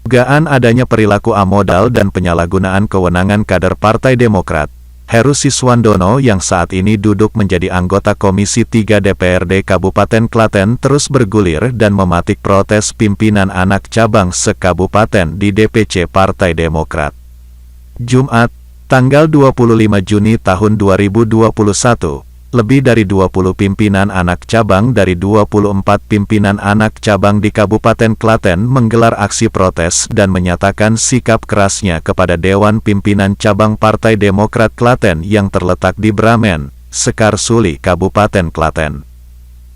Dugaan adanya perilaku amodal dan penyalahgunaan kewenangan kader Partai Demokrat, Heru Siswandono yang saat ini duduk menjadi anggota Komisi 3 DPRD Kabupaten Klaten terus bergulir dan mematik protes pimpinan anak cabang se-kabupaten di DPC Partai Demokrat. Jumat, tanggal 25 Juni tahun 2021, lebih dari 20 pimpinan anak cabang dari 24 pimpinan anak cabang di Kabupaten Klaten menggelar aksi protes dan menyatakan sikap kerasnya kepada Dewan Pimpinan Cabang Partai Demokrat Klaten yang terletak di Bramen, Sekarsuli, Kabupaten Klaten.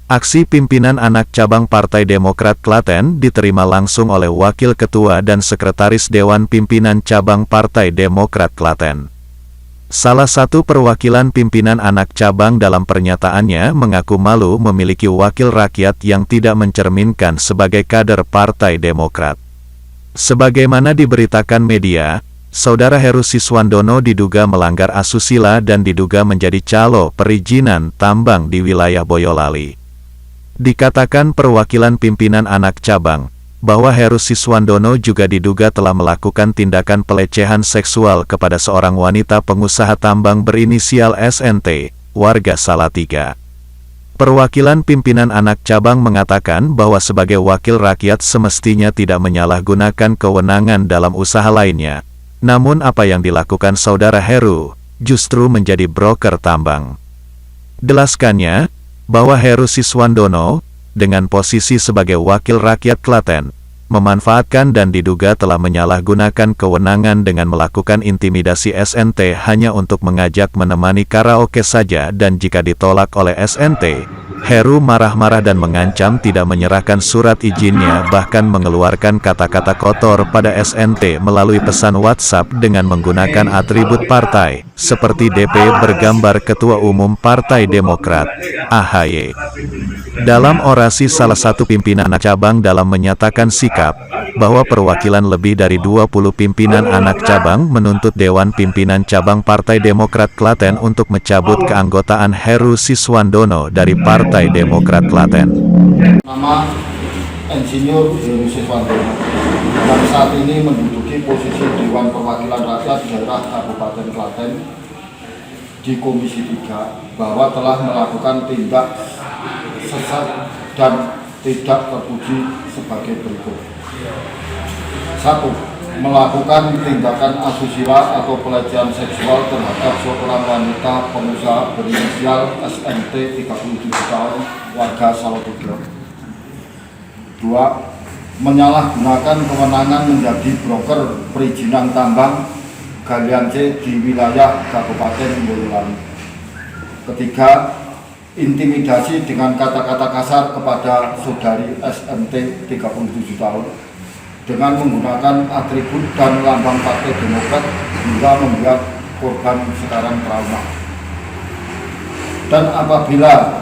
Aksi pimpinan anak cabang Partai Demokrat Klaten diterima langsung oleh Wakil Ketua dan Sekretaris Dewan Pimpinan Cabang Partai Demokrat Klaten. Salah satu perwakilan pimpinan anak cabang dalam pernyataannya mengaku malu memiliki wakil rakyat yang tidak mencerminkan sebagai kader Partai Demokrat. Sebagaimana diberitakan media, Saudara Heru Siswandono diduga melanggar asusila dan diduga menjadi calo perizinan tambang di wilayah Boyolali. Dikatakan perwakilan pimpinan anak cabang, bahwa Heru Siswandono juga diduga telah melakukan tindakan pelecehan seksual kepada seorang wanita pengusaha tambang berinisial SNT, warga Salatiga. Perwakilan pimpinan anak cabang mengatakan bahwa sebagai wakil rakyat semestinya tidak menyalahgunakan kewenangan dalam usaha lainnya. Namun apa yang dilakukan Saudara Heru, justru menjadi broker tambang. Jelaskannya, bahwa Heru Siswandono, dengan posisi sebagai wakil rakyat Klaten, memanfaatkan dan diduga telah menyalahgunakan kewenangan dengan melakukan intimidasi SNT hanya untuk mengajak menemani karaoke saja dan jika ditolak oleh SNT, Heru marah-marah dan mengancam tidak menyerahkan surat izinnya bahkan mengeluarkan kata-kata kotor pada SNT melalui pesan WhatsApp dengan menggunakan atribut partai, seperti DP bergambar Ketua Umum Partai Demokrat, AHY. Dalam orasi salah satu pimpinan anak cabang dalam menyatakan sikap, bahwa perwakilan lebih dari 20 pimpinan anak cabang menuntut Dewan Pimpinan Cabang Partai Demokrat Klaten untuk mencabut keanggotaan Heru Siswandono dari Partai Demokrat Klaten. Nama Insinyur Heru Siswandono yang saat ini menduduki posisi Dewan Perwakilan Rakyat Daerah Kabupaten Klaten di Komisi 3 bahwa telah melakukan tindak sesat dan tidak terpuji sebagai berikut. 1. Melakukan tindakan asusila atau pelecehan seksual terhadap seorang wanita pengusaha berinisial SNT 37 tahun warga Salatiga. 2. Menyalahgunakan kewenangan menjadi broker perizinan tambang galian C di wilayah Kabupaten Boyolali. 3. Intimidasi dengan kata-kata kasar kepada saudari SNT 37 tahun dengan menggunakan atribut dan lambang Partai Demokrat hingga membuat korban sekarang trauma. Dan apabila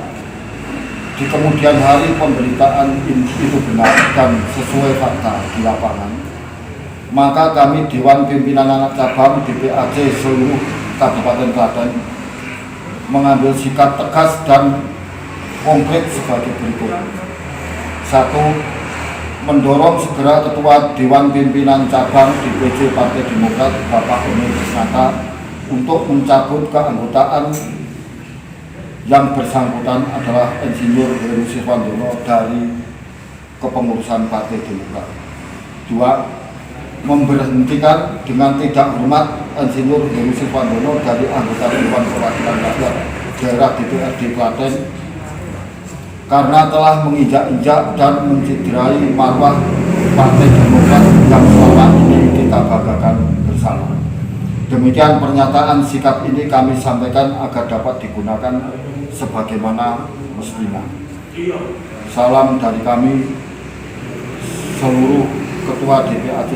di kemudian hari pemberitaan itu benar dan sesuai fakta di lapangan, maka kami Dewan Pimpinan Anak Cabang DPAC seluruh Kabupaten Klaten mengambil sikap tegas dan konkret sebagai berikut. 1. Mendorong segera Ketua Dewan Pimpinan Cabang DPC Partai Demokrat Bapak Emil Krisnata untuk mencabut keanggotaan yang bersangkutan adalah Insinyur Heru Siswandono dari kepengurusan Partai Demokrat. 2. Memberhentikan dengan tidak hormat Insinyur Heru Siswandono dari anggota Dewan Perwakilan Rakyat Daerah DPRD Klaten karena telah menginjak-injak dan menciderai marwah Partai Demokrat yang selama ini kita banggakan bersama. Demikian pernyataan sikap ini kami sampaikan agar dapat digunakan sebagaimana mestinya. Salam dari kami seluruh Ketua DPAC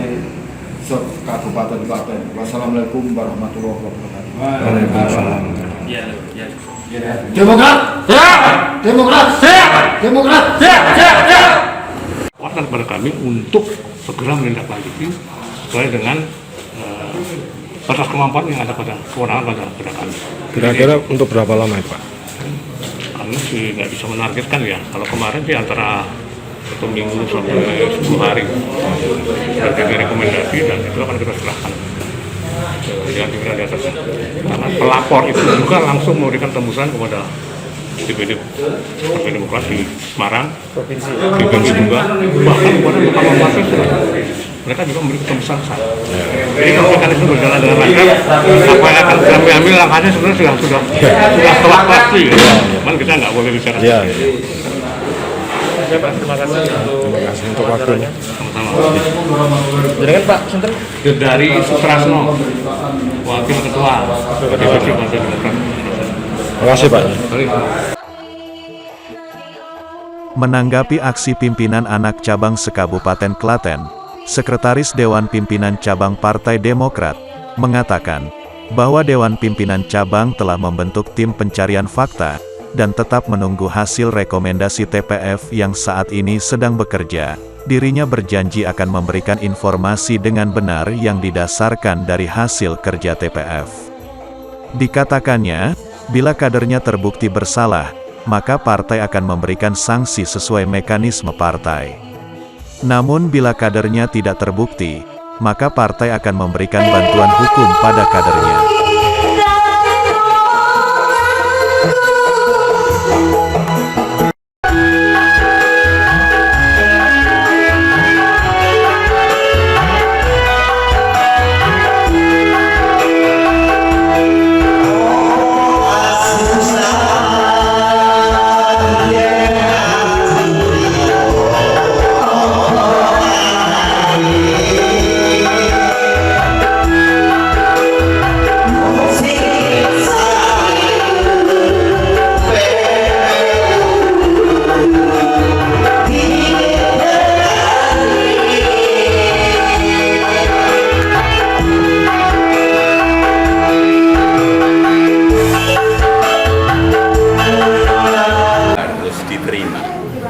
Kabupaten Klaten. Wassalamualaikum warahmatullahi wabarakatuh. Waalaikumsalam. Demokrat, ya! Demokrat, ya! Demokrat, ya! Warta kepada kami untuk segera menindaklanjuti sesuai dengan batas kemampuan yang ada pada kewenangan pada kami. Kira-kira untuk berapa lama ya Pak? Kami sih nggak bisa menargetkan ya. Kalau kemarin sih antara 1 minggu sampai 10 hari. Berarti dari rekomendasi dan itu akan kita serahkan yang pimpinan di atas. Karena pelapor itu juga langsung memberikan tembusan kepada DPD Partai Demokrat di Semarang, provinsi juga, bahkan kepada Mahkamah Konstitusi mereka juga memberi tembusan ke saya. Jadi kalau mekanisme berjalan dengan lancar, apa yang akan kami ambil langkahnya sebenarnya sudah telah pasti. Cuman kita nggak boleh bicara. Terima kasih untuk waktunya. Sama-sama. Jangan Pak, Sinten. Dari Sutrasno, Wakil Ketua DPD Partai Demokrat. Terima kasih Pak. Menanggapi aksi pimpinan anak cabang se-Kabupaten Klaten, Sekretaris Dewan Pimpinan Cabang Partai Demokrat mengatakan bahwa Dewan Pimpinan Cabang telah membentuk tim pencarian fakta dan tetap menunggu hasil rekomendasi TPF yang saat ini sedang bekerja. Dirinya berjanji akan memberikan informasi dengan benar yang didasarkan dari hasil kerja TPF. Dikatakannya, bila kadernya terbukti bersalah, maka partai akan memberikan sanksi sesuai mekanisme partai. Namun bila kadernya tidak terbukti, maka partai akan memberikan bantuan hukum pada kadernya.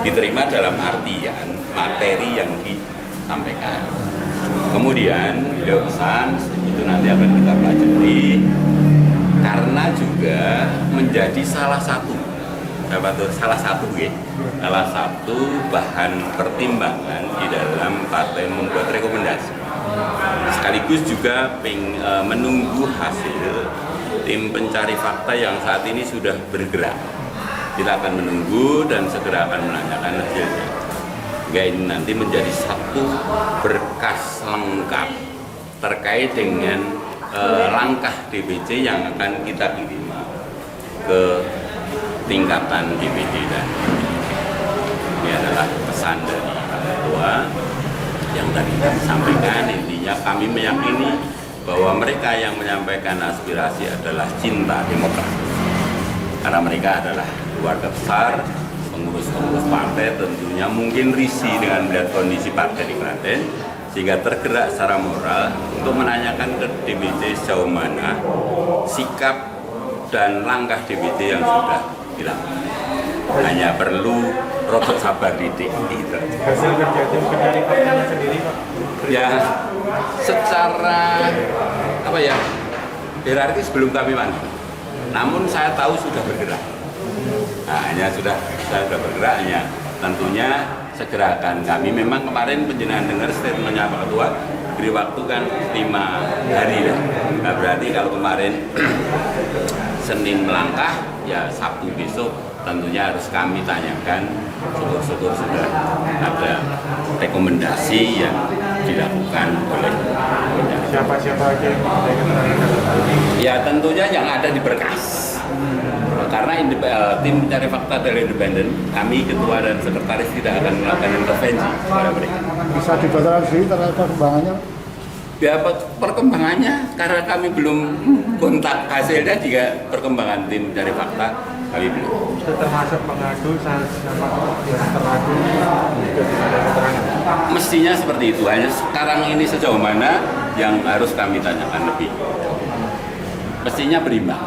Diterima dalam artian materi yang disampaikan. Kemudian beliau pesan itu nanti akan kita pelajari karena juga menjadi salah satu bahan pertimbangan di dalam partai membuat rekomendasi. Sekaligus juga menunggu hasil tim pencari fakta yang saat ini sudah bergerak. Kita akan menunggu dan segera akan menanyakan hasilnya. Sehingga ini nanti menjadi satu berkas lengkap terkait dengan langkah DPC yang akan kita kirim ke tingkatan DPD dan ini adalah pesan dari Pak Ketua yang tadi kami sampaikan. Intinya kami meyakini bahwa mereka yang menyampaikan aspirasi adalah cinta demokrasi. Karena mereka adalah keluarga besar, pengurus-pengurus partai tentunya mungkin risih dengan melihat kondisi partai di Klaten, sehingga tergerak secara moral untuk menanyakan ke DPD sejauh mana sikap dan langkah DPD yang sudah dilakukan. Hanya perlu rotot sabar didik. Hasil kerja tim pencari faktanya sendiri Pak? Ya, secara hierarkis belum kami mantap. Namun saya tahu sudah bergerak. Nah, sudah bergerak, tentunya segera akan kami. Memang kemarin penjenengan dengar statementnya Pak Ketua, beri waktu kan 5 hari lah. Nah, berarti kalau kemarin Senin melangkah, ya Sabtu besok tentunya harus kami tanyakan. Syukur-syukur sudah ada rekomendasi yang dilakukan oleh Siapa-siapa aja yang ya tentunya yang ada di berkas. Karena tim pencari fakta dari independen, kami ketua dan sekretaris tidak akan melakukan intervensi kepada mereka. Bisa dibacakan sendiri terhadap perkembangannya? Ya, perkembangannya karena kami belum kontak hasilnya, jika perkembangan tim pencari fakta kami belum. termasuk pengadu sama yang teradu juga tidak ada keterangan. Mestinya seperti itu. Hanya sekarang ini sejauh mana yang harus kami tanyakan lebih. Mestinya berimbang.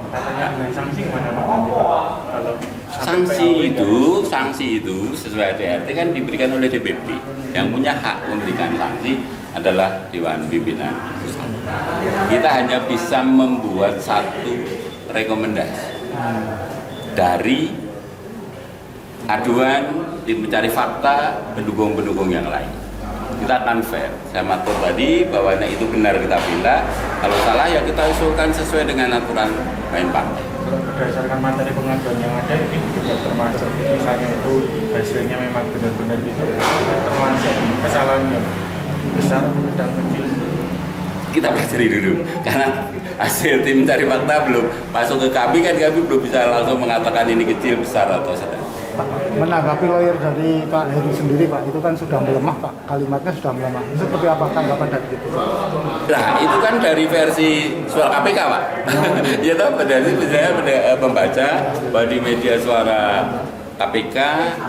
Katanya dengan sanksi mana Pak? Kalau sanksi itu sesuai DRT kan diberikan oleh DPP. Yang punya hak memberikan sanksi adalah Dewan Pimpinan Pusat. Kita hanya bisa membuat satu rekomendasi dari aduan tim pencari fakta pendukung-pendukung yang lain. kita akan fair. Saya matur tadi bahwa itu benar kita bela, kalau salah ya kita usulkan sesuai dengan aturan main partai. Berdasarkan materi pengaduan yang ada ini juga termasuk misalnya itu hasilnya memang benar-benar itu termasuk kesalahan yang besar dan kecil. Kita pelajari dulu, karena hasil tim cari fakta belum masuk ke kami kan, kami belum bisa langsung mengatakan ini kecil, besar atau sedang. Pak, menanggapi lawyer dari Pak Heru sendiri, Pak, itu kan sudah melemah, Pak, kalimatnya sudah melemah. Itu seperti apa tanggapan dari itu? Nah, itu kan dari versi suara KPK, Pak. Ya tahu, dari saya membaca bahwa di media suara KPK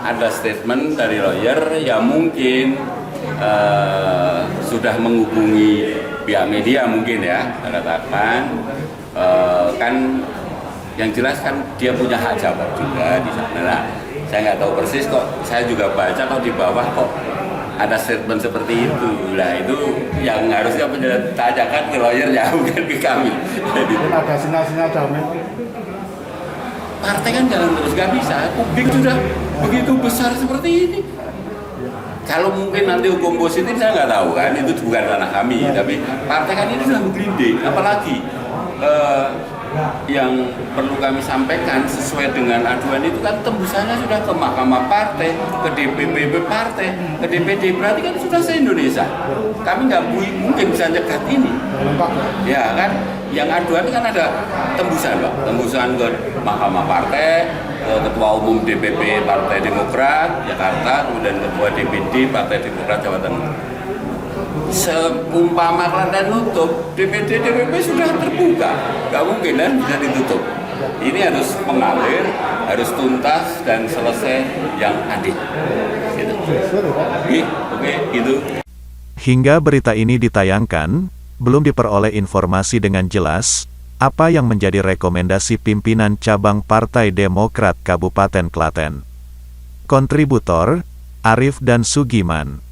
ada statement dari lawyer yang mungkin sudah menghubungi pihak media mungkin ya, saya katakan kan yang jelas kan dia punya hak jawab juga di sana. Nah, saya nggak tahu persis kok, saya juga baca kok di bawah kok ada statement seperti itu. Nah itu yang harusnya tanyakan ke lawyernya, bukan ke kami. Jadi Ada sinyal-sinyal damai. partai kan jalan terus, nggak bisa. Publik sudah begitu besar seperti ini. Kalau mungkin nanti hukum positif saya nggak tahu kan, itu bukan ranah kami. Tapi partai kan ini sudah bergelinding, apalagi yang perlu kami sampaikan sesuai dengan aduan itu kan tembusannya sudah ke Mahkamah Partai, ke DPP Partai, ke DPD, berarti kan sudah se-Indonesia. Kami nggak mungkin bisa nyegat ini. Ya kan, yang aduan kan ada tembusan, Pak. Tembusan ke Mahkamah Partai, Ketua Umum DPP Partai Demokrat Jakarta, kemudian Ketua DPD Partai Demokrat Jawa Tengah. Seumpama Klaten nutup, DPD DPP sudah terbuka, nggak mungkin kan bisa ditutup. Ini harus mengalir, harus tuntas dan selesai yang adil. Gitu. Oke, gitu. Hingga berita ini ditayangkan, belum diperoleh informasi dengan jelas apa yang menjadi rekomendasi pimpinan cabang Partai Demokrat Kabupaten Klaten. Kontributor, Arif dan Sugiman.